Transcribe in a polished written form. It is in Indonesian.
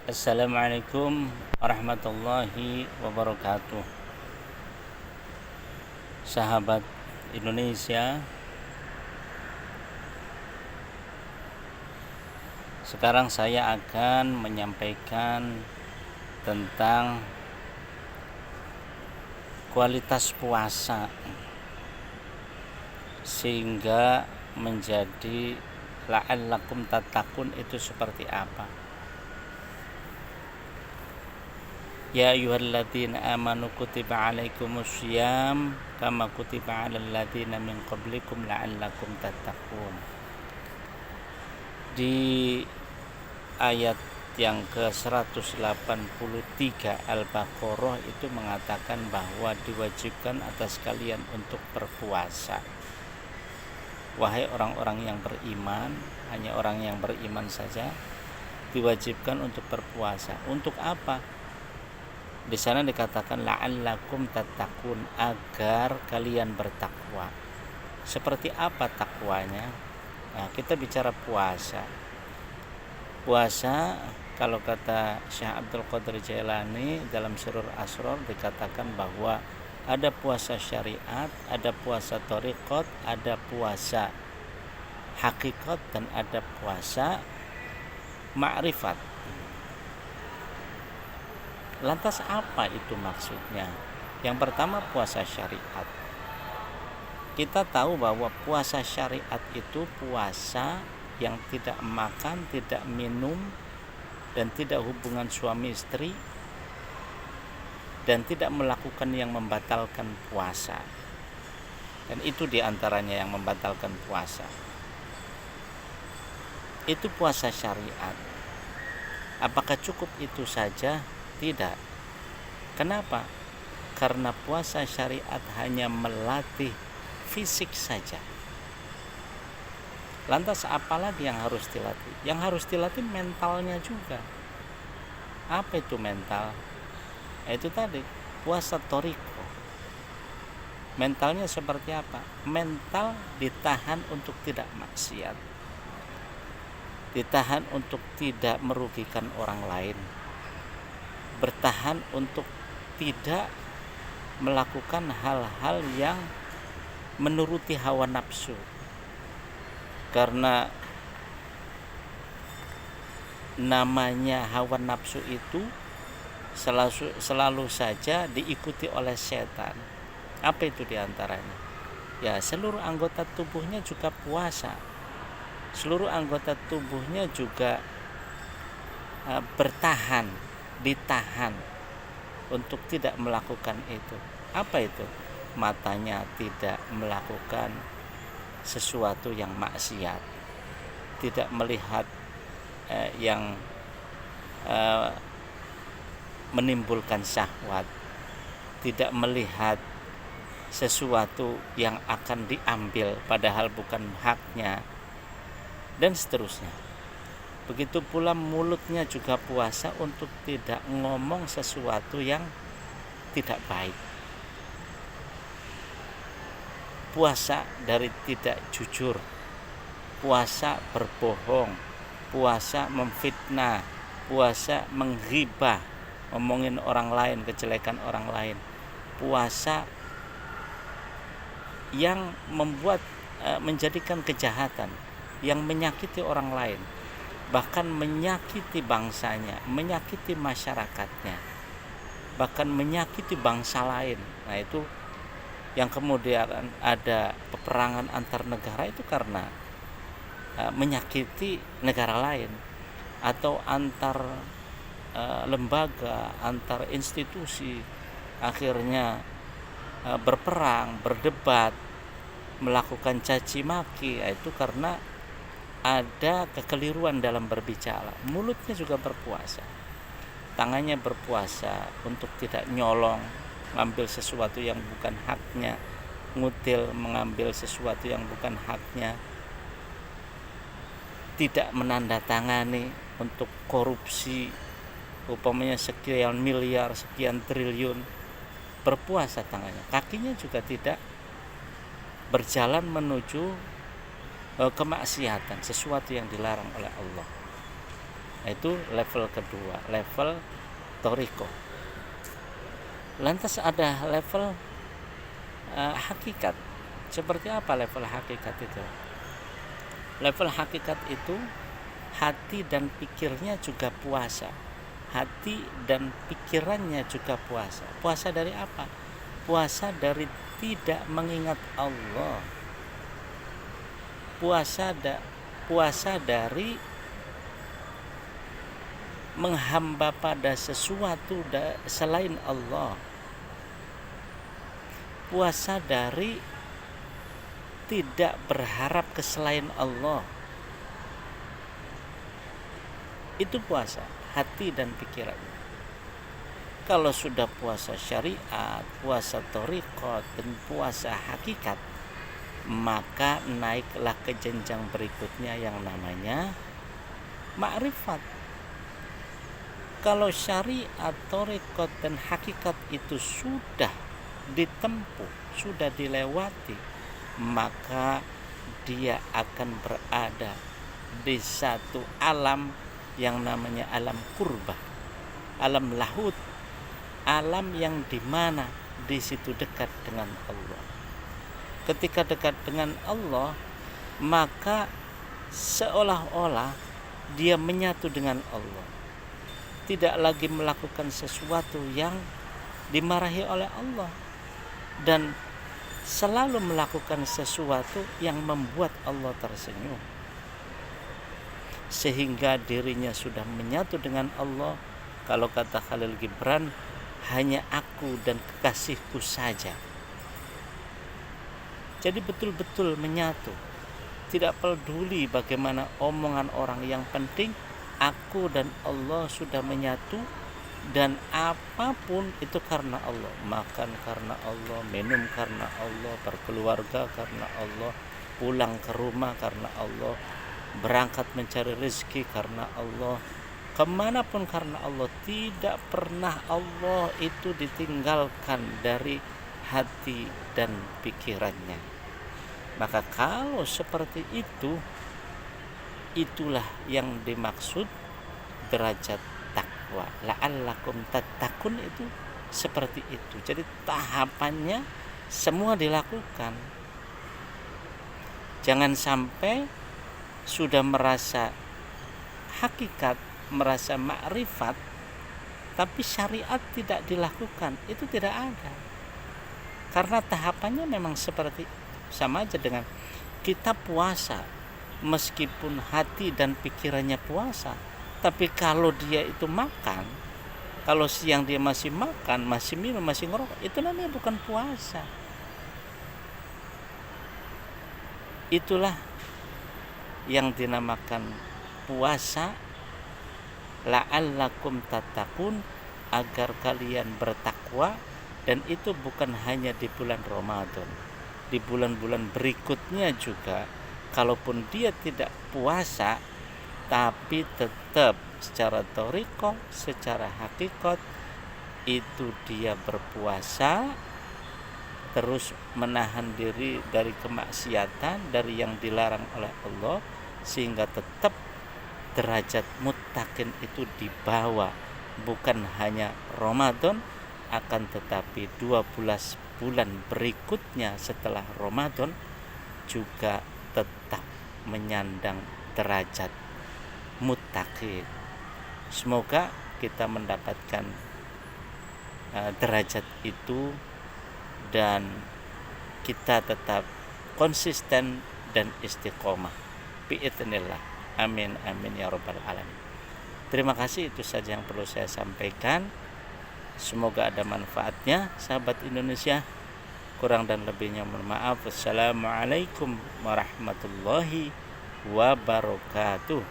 Assalamualaikum warahmatullahi wabarakatuh. Sahabat Indonesia, sekarang saya akan menyampaikan tentang kualitas puasa sehingga menjadi la'allakum tattaqun itu seperti apa. Ya ayyuhalladzina amanu kutiba alaikumus syiyam kama kutiba alal ladzina min qablikum la'allakum tattaqun. Di ayat yang ke-183 Al-Baqarah itu mengatakan bahwa diwajibkan atas kalian untuk berpuasa. Wahai orang-orang yang beriman, hanya orang yang beriman saja diwajibkan untuk berpuasa. Untuk apa? Di sana dikatakan la'allakum tattaqun, agar kalian bertakwa. Seperti apa takwanya? Nah, kita bicara puasa. Puasa, kalau kata Syekh Abdul Qadir Jailani dalam Sirrul Asrar dikatakan bahwa ada puasa syariat, ada puasa thariqat, ada puasa hakikat, dan ada puasa ma'rifat. Lantas apa itu maksudnya? Yang pertama, puasa syariat. Kita tahu bahwa puasa syariat itu puasa yang tidak makan, tidak minum, dan tidak hubungan suami istri, dan tidak melakukan yang membatalkan puasa. Dan itu diantaranya yang membatalkan puasa. Itu puasa syariat. Apakah cukup itu saja? Tidak. Kenapa? Karena puasa syariat hanya melatih fisik saja. Lantas apalagi yang harus dilatih? Yang harus dilatih mentalnya juga. Apa itu mental? Itu tadi, puasa thariqah. Mentalnya seperti apa? Mental ditahan untuk tidak maksiat, ditahan untuk tidak merugikan orang lain, bertahan untuk tidak melakukan hal-hal yang menuruti hawa nafsu. Karena namanya hawa nafsu itu selalu saja diikuti oleh setan. Apa itu diantaranya? Ya, seluruh anggota tubuhnya juga puasa. Seluruh anggota tubuhnya juga bertahan, ditahan untuk tidak melakukan itu. Apa itu? Matanya tidak melakukan sesuatu yang maksiat, tidak melihat yang menimbulkan syahwat, tidak melihat sesuatu yang akan diambil padahal bukan haknya, dan seterusnya. Begitu pula mulutnya juga puasa untuk tidak ngomong sesuatu yang tidak baik. Puasa dari tidak jujur, puasa berbohong, puasa memfitnah, puasa menghibah, ngomongin orang lain, kejelekan orang lain. Puasa yang membuat menjadikan kejahatan, yang menyakiti orang lain, bahkan menyakiti bangsanya, menyakiti masyarakatnya, bahkan menyakiti bangsa lain. Nah, itu yang kemudian ada peperangan antar negara itu karena menyakiti negara lain, atau antar lembaga, antar institusi, akhirnya berperang, berdebat, melakukan caci maki. Itu karena ada kekeliruan dalam berbicara. Mulutnya juga berpuasa, tangannya berpuasa untuk tidak nyolong, mengambil sesuatu yang bukan haknya, ngutil, mengambil sesuatu yang bukan haknya, tidak menandatangani untuk korupsi, upamanya sekian miliar, sekian triliun. Berpuasa tangannya. Kakinya juga tidak berjalan menuju kemaksiatan, sesuatu yang dilarang oleh Allah. Itu level kedua, level toriko. Lantas ada level hakikat. Seperti apa level hakikat itu? Level hakikat itu hati dan pikirnya juga puasa. Hati dan pikirannya juga puasa. Puasa dari apa? Puasa dari tidak mengingat Allah. Puasa dari menghamba pada sesuatu selain Allah. Puasa dari tidak berharap ke selain Allah. Itu puasa hati dan pikiran. Kalau sudah puasa syariat, puasa thariqat, dan puasa hakikat, maka naiklah ke jenjang berikutnya yang namanya ma'rifat. Kalau syariat, thariqat, dan hakikat itu sudah ditempuh, sudah dilewati, maka dia akan berada di satu alam yang namanya alam qurbah, alam lahut, alam yang dimana di situ dekat dengan Allah. Ketika dekat dengan Allah, maka seolah-olah dia menyatu dengan Allah, tidak lagi melakukan sesuatu yang dimarahi oleh Allah, dan selalu melakukan sesuatu yang membuat Allah tersenyum, sehingga dirinya sudah menyatu dengan Allah. Kalau kata Khalil Gibran, hanya aku dan kekasihku saja. Jadi betul-betul menyatu, tidak peduli bagaimana omongan orang, yang penting aku dan Allah sudah menyatu. Dan apapun itu karena Allah, makan karena Allah, minum karena Allah, berkeluarga karena Allah, pulang ke rumah karena Allah, berangkat mencari rezeki karena Allah, kemanapun karena Allah. Tidak pernah Allah itu ditinggalkan dari hati dan pikirannya. Maka kalau seperti itu, itulah yang dimaksud derajat takwa. La'allakum tattaqun itu seperti itu. Jadi tahapannya semua dilakukan. Jangan sampai sudah merasa hakikat, merasa ma'rifat, tapi syariat tidak dilakukan. Itu tidak ada. Karena tahapannya memang seperti itu. Sama aja dengan kita puasa, meskipun hati dan pikirannya puasa, tapi kalau dia itu makan, kalau siang dia masih makan, masih minum, masih ngerokok, itu namanya bukan puasa. Itulah yang dinamakan puasa, la'allakum tattaqun, agar kalian bertakwa. Dan itu bukan hanya di bulan Ramadan, di bulan-bulan berikutnya juga. Kalaupun dia tidak puasa, tapi tetap secara thariqah, secara hakikat, itu dia berpuasa, terus menahan diri dari kemaksiatan, dari yang dilarang oleh Allah, sehingga tetap derajat muttaqin itu dibawa. Bukan hanya Ramadan, akan tetapi 12 bulan berikutnya setelah Ramadan juga tetap menyandang derajat muttaqin. Semoga kita mendapatkan derajat itu, dan kita tetap konsisten dan istiqomah biidznillah. Amin amin ya rabbal alamin. Terima kasih, itu saja yang perlu saya sampaikan. Semoga ada manfaatnya, sahabat Indonesia. Kurang dan lebihnya mohon maaf. Wassalamualaikum warahmatullahi wabarakatuh.